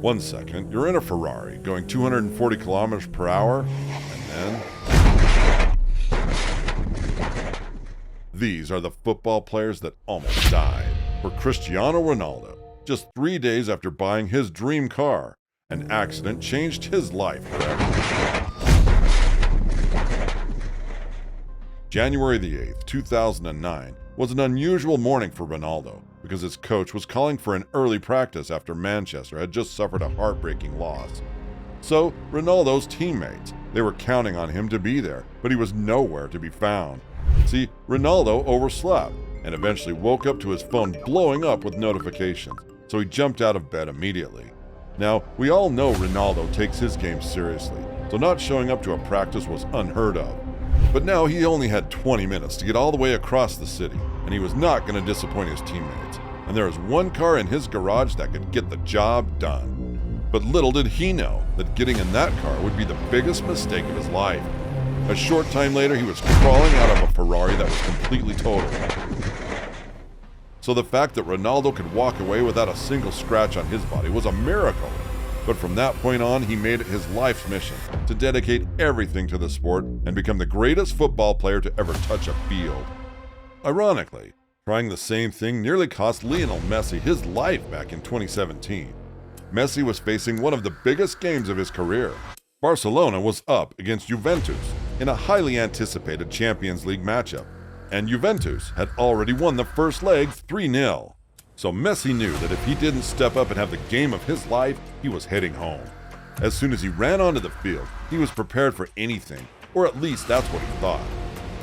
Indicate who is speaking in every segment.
Speaker 1: One second, you're in a Ferrari going 240 kilometers per hour, and then... These are the football players that almost died. For Cristiano Ronaldo, just 3 days after buying his dream car, an accident changed his life forever. January the 8th, 2009 was an unusual morning for Ronaldo because his coach was calling for an early practice after Manchester had just suffered a heartbreaking loss. So, Ronaldo's teammates, they were counting on him to be there, but he was nowhere to be found. See, Ronaldo overslept and eventually woke up to his phone blowing up with notifications, so he jumped out of bed immediately. Now, we all know Ronaldo takes his game seriously, so not showing up to a practice was unheard of. But now he only had 20 minutes to get all the way across the city, and he was not going to disappoint his teammates. And there was one car in his garage that could get the job done. But little did he know that getting in that car would be the biggest mistake of his life. A short time later, he was crawling out of a Ferrari that was completely totaled. So the fact that Ronaldo could walk away without a single scratch on his body was a miracle. But from that point on, he made it his life's mission to dedicate everything to the sport and become the greatest football player to ever touch a field. Ironically, trying the same thing nearly cost Lionel Messi his life back in 2017. Messi was facing one of the biggest games of his career. Barcelona was up against Juventus in a highly anticipated Champions League matchup, and Juventus had already won the first leg 3-0. So Messi knew that if he didn't step up and have the game of his life, he was heading home. As soon as he ran onto the field, he was prepared for anything, or at least that's what he thought.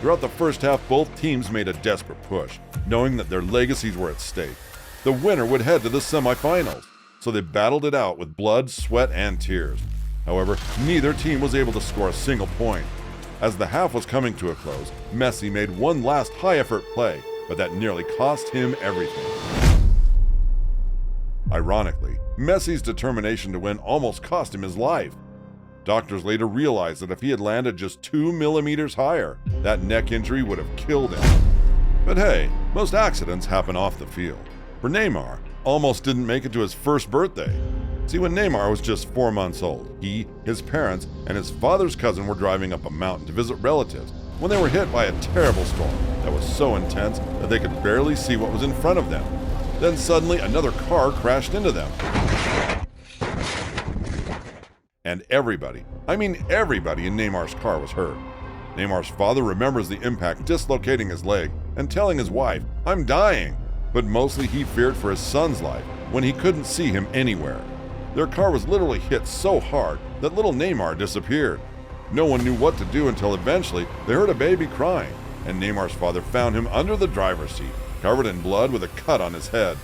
Speaker 1: Throughout the first half, both teams made a desperate push, knowing that their legacies were at stake. The winner would head to the semifinals, so they battled it out with blood, sweat, and tears. However, neither team was able to score a single point. As the half was coming to a close, Messi made one last high-effort play, but that nearly cost him everything. Ironically, Messi's determination to win almost cost him his life. Doctors later realized that if he had landed just 2 millimeters higher, that neck injury would have killed him. But hey, most accidents happen off the field. For Neymar, almost didn't make it to his first birthday. See, when Neymar was just 4 months old, he, his parents, and his father's cousin were driving up a mountain to visit relatives when they were hit by a terrible storm that was so intense that they could barely see what was in front of them. Then suddenly another car crashed into them. And everybody in Neymar's car was hurt. Neymar's father remembers the impact dislocating his leg and telling his wife, "I'm dying." But mostly he feared for his son's life when he couldn't see him anywhere. Their car was literally hit so hard that little Neymar disappeared. No one knew what to do until eventually they heard a baby crying, and Neymar's father found him under the driver's seat, covered in blood with a cut on his head.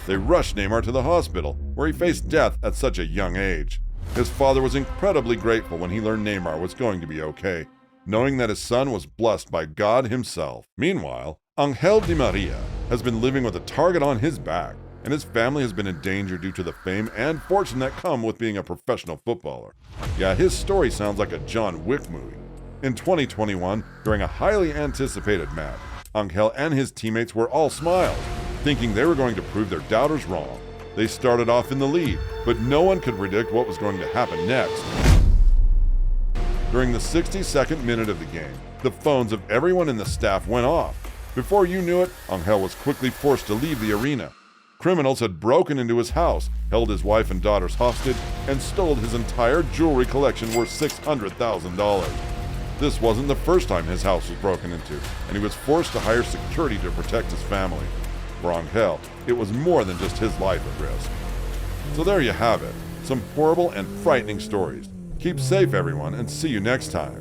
Speaker 1: They rushed Neymar to the hospital, where he faced death at such a young age. His father was incredibly grateful when he learned Neymar was going to be okay, knowing that his son was blessed by God himself. Meanwhile, Angel Di Maria has been living with a target on his back, and his family has been in danger due to the fame and fortune that come with being a professional footballer. Yeah, his story sounds like a John Wick movie. In 2021, during a highly anticipated match, Angel and his teammates were all smiles, thinking they were going to prove their doubters wrong. They started off in the lead, but no one could predict what was going to happen next. During the 62nd minute of the game, the phones of everyone in the staff went off. Before you knew it, Angel was quickly forced to leave the arena. Criminals had broken into his house, held his wife and daughters hostage, and stole his entire jewelry collection worth $600,000. This wasn't the first time his house was broken into, and he was forced to hire security to protect his family. For Angel, it was more than just his life at risk. So there you have it, some horrible and frightening stories. Keep safe, everyone, and see you next time.